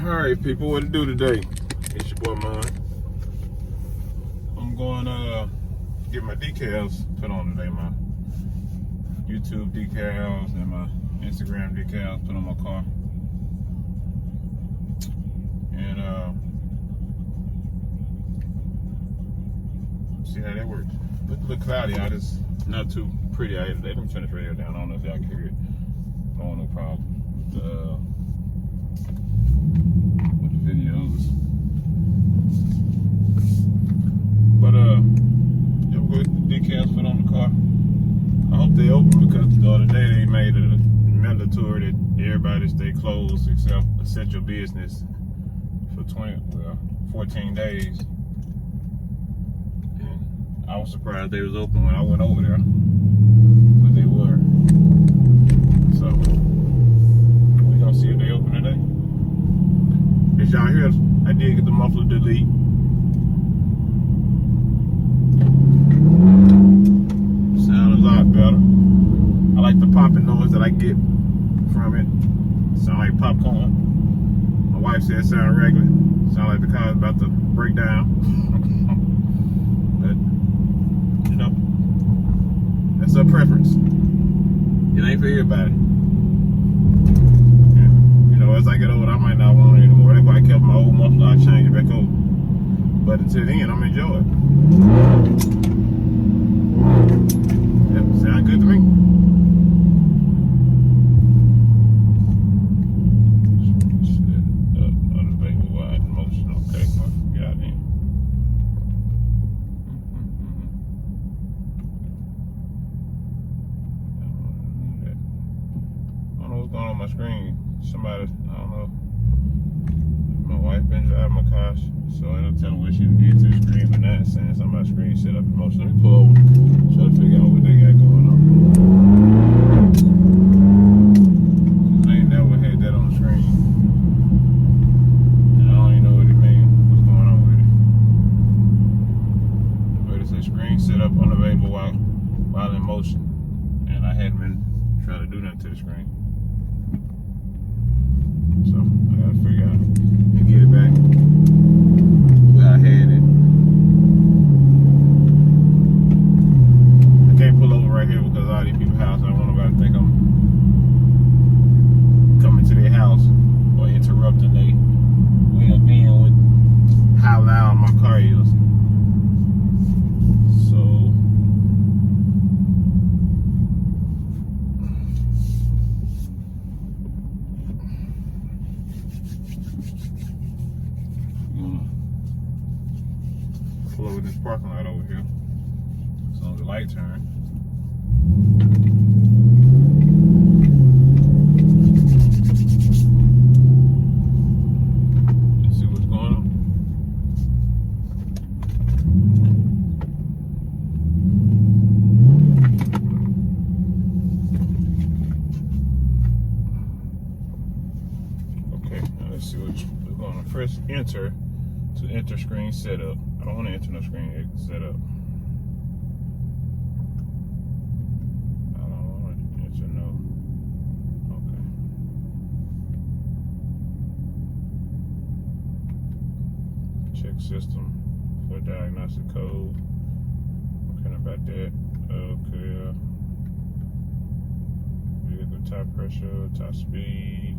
Alright people, what to do today? It's your boy Mon. I'm going to get my decals put on today, my YouTube decals and my Instagram decals put on my car. And see how that works. Look a little cloudy out, it's not too pretty. Let me turn this radio down, I don't know if y'all can hear it. Oh, no problem. With the videos. But yeah, we'll get the decals put on the car. I hope they open because the other day they made a mandatory that everybody stay closed except essential business for 14 days. And I was surprised they was open when I went over there, but they were. So we gonna see if they open today. As y'all hear, I did get the muffler delete. Sound a lot better. I like the popping noise that I get from it. Sound like popcorn. My wife said it sound regular. Sound like the car's about to break down. But, you know, that's her preference. It ain't for everybody. As I get older, I might not want it anymore. That's why I kept my old muffler. I changed it back over. But until then, I'm enjoying it. Yep, sound good to me. Unavailable wide motion. Okay, well, got it. I don't know what's going on my screen. Somebody, I don't know. My wife been driving my car, so I don't tell her what she did to the screen, but now it's saying somebody's screen set up in motion. Let me pull over, try to figure out what they got going on. I ain't never had that on the screen. And I don't even know what it means, what's going on with it. But it says screen set up unavailable while in motion. And I hadn't been trying to do nothing to the screen. So I gotta figure out and get it back where I had it. I can't pull over right here because all these people's house. I don't want nobody to think I'm coming to their house or interrupting their well-being with how loud my car is. So pull over this parking lot over here. As long as the light turn. Let's see what's going on. Okay, now let's see what's going on. Press enter to enter screen setup. I don't want to enter no screen setup. I don't want to enter no. Okay. Check system for diagnostic code. Okay, about that. Okay. Vehicle tire pressure, tire speed,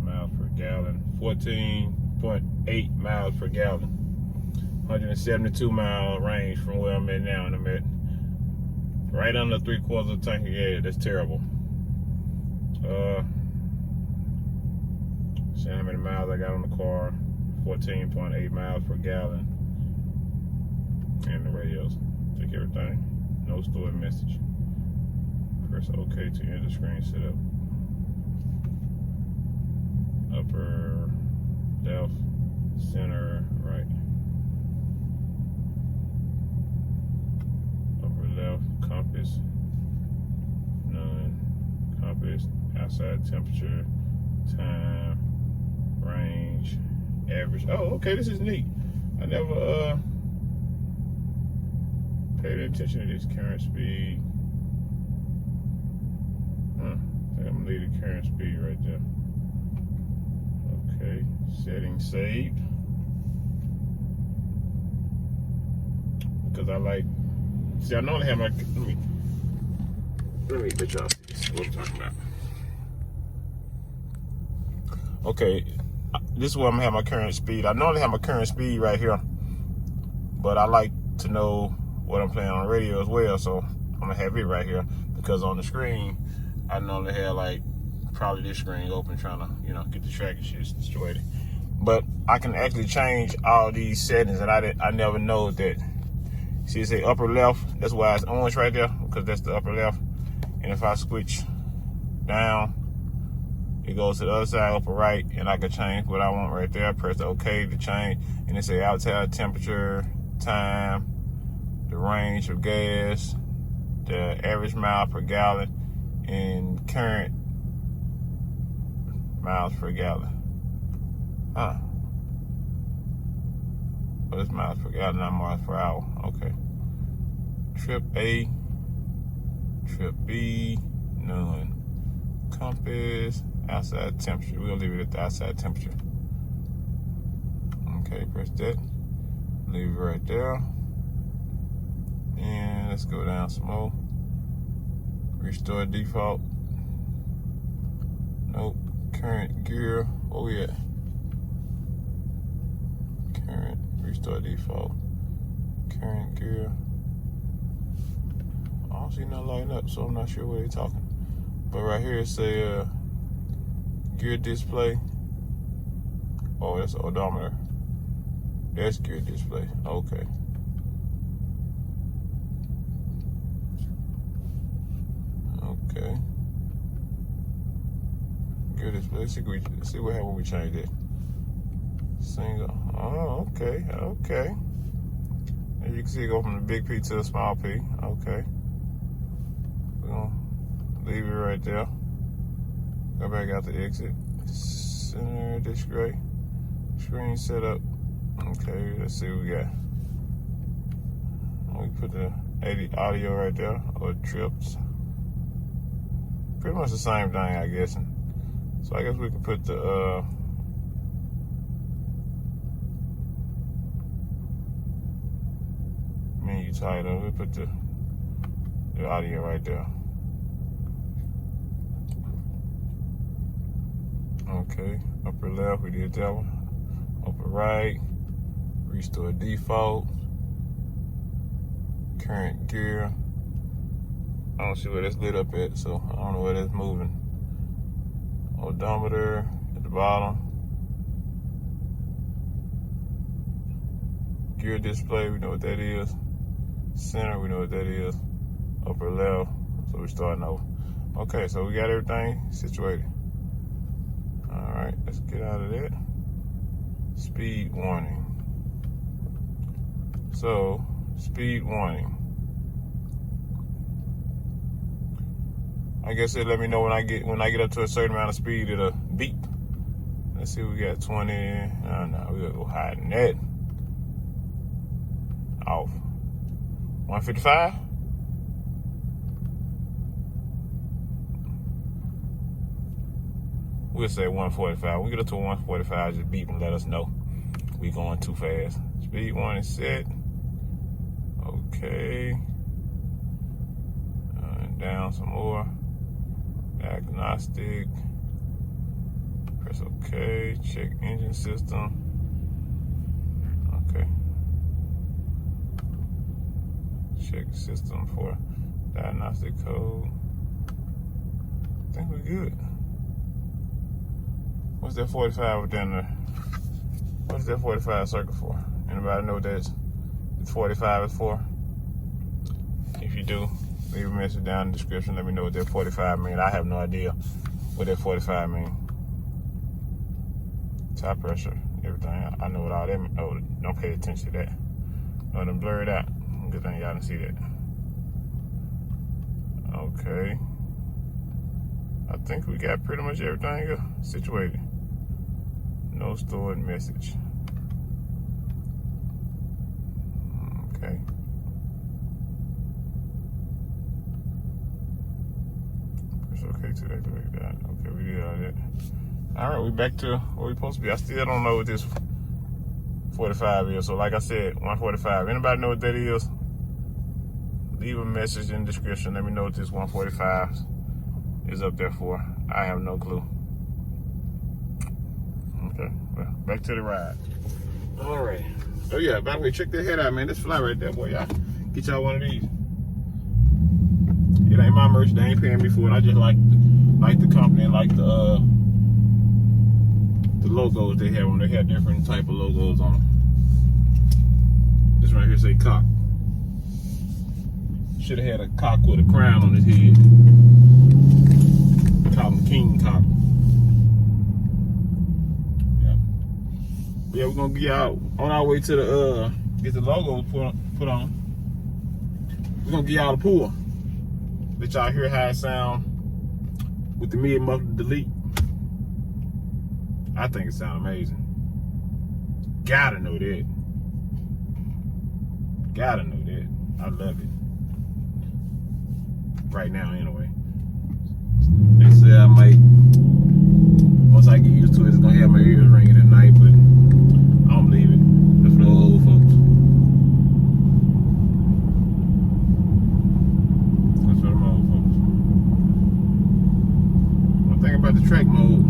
miles per gallon. 14.8 miles per gallon. 172 mile range from where I'm at now, and I'm at right under 3/4 of a tank of gas. That's terrible. See how many miles I got on the car. 14.8 miles per gallon. And the radios. Check everything. No stored message. Press OK to enter screen setup. Upper left, center, right. Upper left, compass, none. Compass, outside temperature, time, range, average. Oh, okay, this is neat. I never paid attention to this current speed. I think I'm gonna leave the current speed right there. Okay, settings saved. Because I like, see, I normally have my, let me get y'all see what I'm talking about. Okay, this is where I'm gonna have my current speed. I normally have my current speed right here, but I like to know what I'm playing on the radio as well, so I'm gonna have it right here, because on the screen, I normally have like, probably this screen open trying to, you know, get the track and shit situated. But I can actually change all these settings, and I never know that. See, it say upper left, that's why it's orange right there, because that's the upper left. And if I switch down, it goes to the other side, upper right, and I can change what I want right there. Press OK to change, and it say outside temperature, time, the range of gas, the average mile per gallon, and current miles per gallon. Huh. But it's miles per gallon, not miles per hour. Okay. Trip A, trip B, none. Compass, outside temperature. We'll leave it at the outside temperature. Okay, press that. Leave it right there. And let's go down some more. Restore default. Nope. Current gear. Where we at? Current. Restore default. Current gear. I don't see nothing lighting up, so I'm not sure what they're talking. But right here it say gear display. Oh, that's the odometer. That's gear display. Okay. Okay. Gear display. Let's see what happened when we change it. Single. Oh, okay. Okay. And you can see it go from the big P to the small P. Okay. We're gonna leave it right there. Go back out the exit. Center display. Screen setup. Okay, let's see what we got. We put the 80 audio right there, or trips. Pretty much the same thing, I guess. So I guess we can put the menu title. We put the audio right there. Okay, upper left, we did that one. Upper right, restore default. Current gear. I don't see where that's lit up at, so I don't know where that's moving. Odometer at the bottom. Gear display, we know what that is. Center, we know what that is. Upper left, so we're starting over. Okay, so we got everything situated. All right, let's get out of that. Speed warning. So, speed warning. I guess it let me know when I get up to a certain amount of speed, it'll beep. Let's see, we got 20. Oh no, we gotta go higher than that. Off. 155. We'll say 145. We get up to 145, just beep and let us know we going too fast. Speed warning set. Okay. And down some more. Diagnostic. Press OK. Check engine system. Okay. Check system for diagnostic code. I think we're good. What's that 45 within there? What's that 45 circle for? Anybody know what that 45 is for? If you do, leave a message down in the description. Let me know what that 45 means. I have no idea what that 45 means. Tire pressure, everything. I know what all that means. Oh, don't pay attention to that. No, them blurred out. Good thing y'all didn't see that. Okay. I think we got pretty much everything situated. No stored message. Okay. Press OK to activate that. Okay, we did all that. All right, we back to where we supposed to be. I still don't know what this 45 is. So like I said, 145. Anybody know what that is? Leave a message in the description. Let me know what this 145 is up there for. I have no clue. Okay, well, back to the ride. All right. Oh yeah, by the way, check that head out, man. This fly right there, boy. Y'all get y'all one of these. It ain't my merch. They ain't paying me for it. I just like the company and like the logos they have when they have different type of logos on them. This right here say cock. Should have had a cock with a crown on his head. Call him King Cock. Yeah, we're gonna get out on our way to the get the logo put on. We're gonna get out the pool. Let y'all hear how it sound with the Mid Muffler Delete. I think it sounds amazing. Gotta know that. Gotta know that. I love it. Right now, anyway. They say I might, once I get used to it, it's gonna have my ears ringing at night, but I don't believe it. That's for the old folks. That's for them old folks. One thing about the track mode,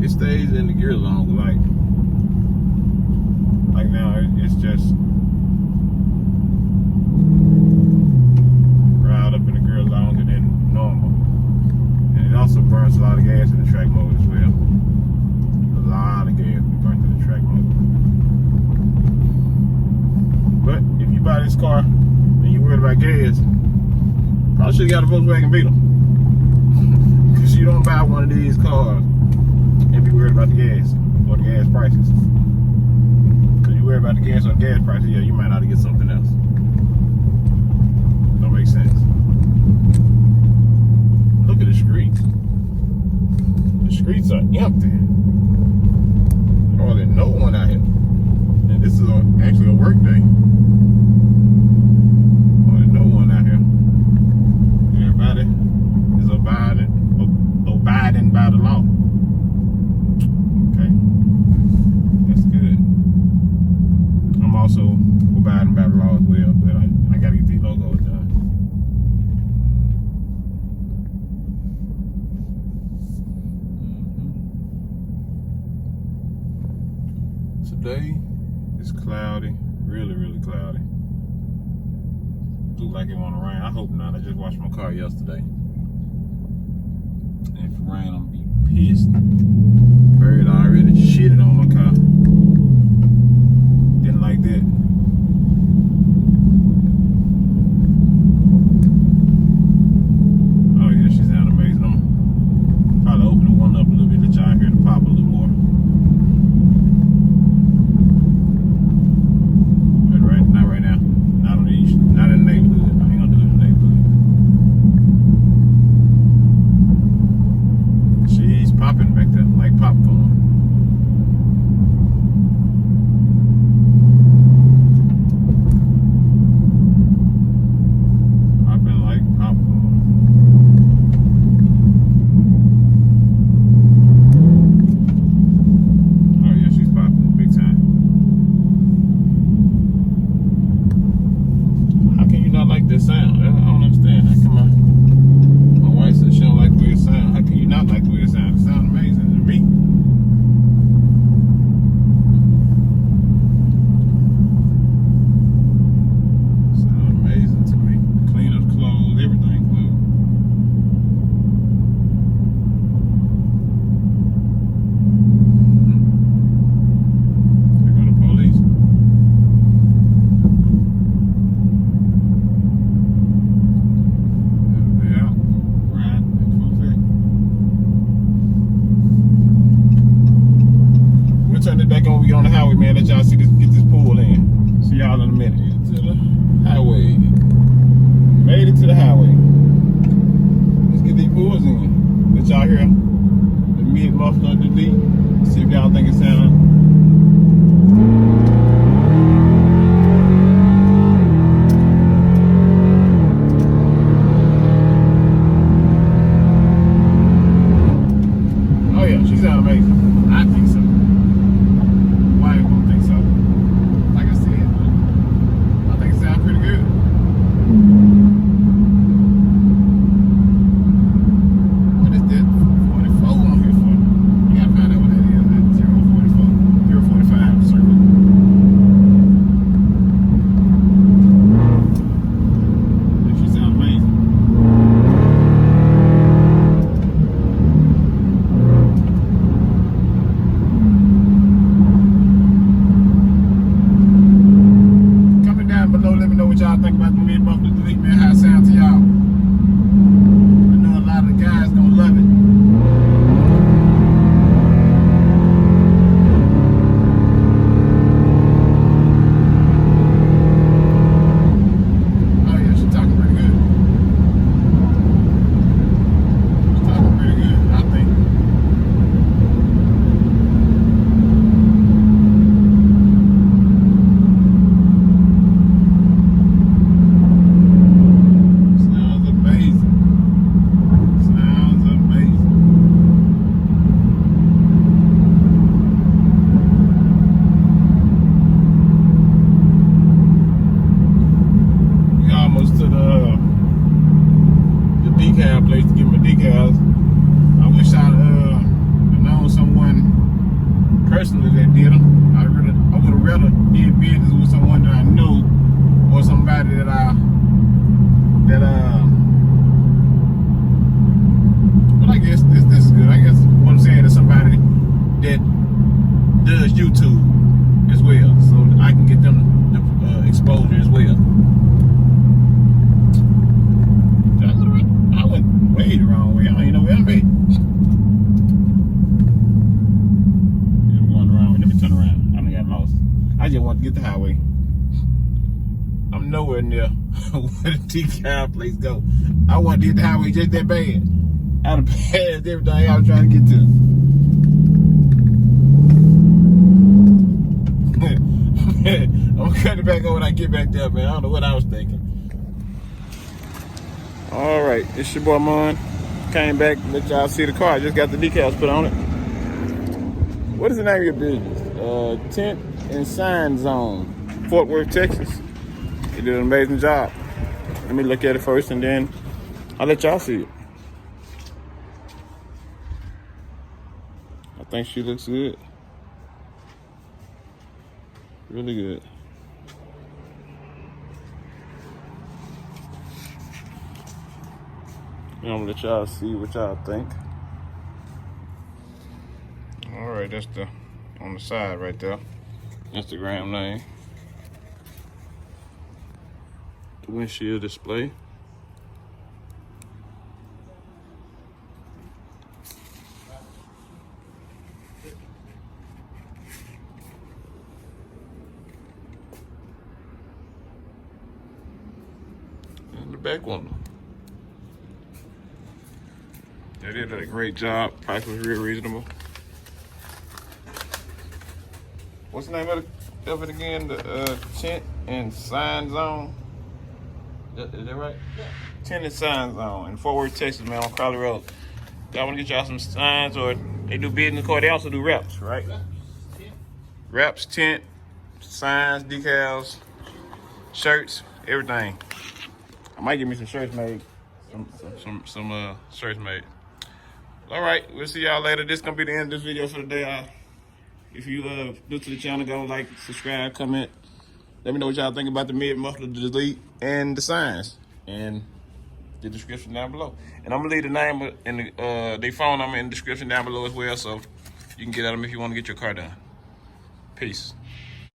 it stays in the gear longer. Like now, it's just ride up in the gear longer than normal. And it also burns a lot of gas in the track mode as well. A lot of gas we burn in the track mode. But if you buy this car and you're worried about gas, probably should have got a Volkswagen Beetle. Because you don't buy one of these cars and be worried about the gas or the gas prices. Because you worry about the gas or the gas prices, yeah, you might not get something else. Don't make sense. Look at the streets. The streets are empty. Hardly no one out here. And this is actually a work day. Hardly no one out here. Everybody is abiding by the law. Okay. That's good. I'm also abiding by the law as well, but I gotta get these logos done. Today it's cloudy, really cloudy. Look like it wanna rain. I hope not. I just washed my car yesterday. And if it rain, I'm gonna be pissed. Bird already shitted on my car. Didn't like that. Oh yeah, she sounds amazing. I'm probably open the one up a little bit, let y'all hear the pop a little more. But not right now. Not in the neighborhood. I ain't gonna do it in the neighborhood. She's popping back there like popcorn. Popping like popcorn. Oh yeah, she's popping big time. How can you not like this sound? I don't understand. How come my wife said she don't like the way it sounds? How can you not like the way it sounds? It sounds amazing to me. It sounds amazing to me. Cleaners closed, everything closed. There go the police. They out, riding at full effect. We'll turn it back on when we get on the highway, man. Let y'all see this, get this pool in. See y'all in a minute. Made it to the highway. Made it to the highway. Let's get these pools in. Let y'all hear the Mid Muffler Delete. See if y'all think it sounds. Oh yeah, she sounds amazing. but I guess this is good. I guess what I'm saying is somebody that does YouTube as well, so I can get them the exposure as well. I went way the wrong way. I don't even know where I'm at. I'm going the wrong way. Let me turn around. I done got lost. I just want to get the highway. I'm nowhere near where the decal place go. I want to hit the highway just that bad. I'd have passed everything I was trying to get to. I'm cutting back over when I get back there, man. I don't know what I was thinking. All right, it's your boy Mon. Came back, let y'all see the car. I just got the decals put on it. What is the name of your business? Tint and Sign Zone, Fort Worth, Texas. They did an amazing job. Let me look at it first and then I'll let y'all see it. I think she looks good. Really good. And I'm gonna let y'all see what y'all think. All right, that's the on the side right there. Instagram name. The windshield display. And the back window. They did a great job. Price was real reasonable. What's the name of it again? The Tint and Sign Zone. Is that right? Yeah. Tint and Sign Zone in Fort Worth, Texas, man, on Crowley Road. Y'all want to get y'all some signs, or they do business card. They also do reps, right? Reps, tint, signs, decals, shirts, everything. I might get me some shirts made. Some shirts made. All right, we'll see y'all later. This is gonna be the end of this video for the day. If you new to the channel, go like, subscribe, comment. Let me know what y'all think about the Mid Muffler Delete and the signs, and the description down below. And I'm gonna leave the name and their phone number in the description down below as well, so you can get at them if you want to get your car done. Peace.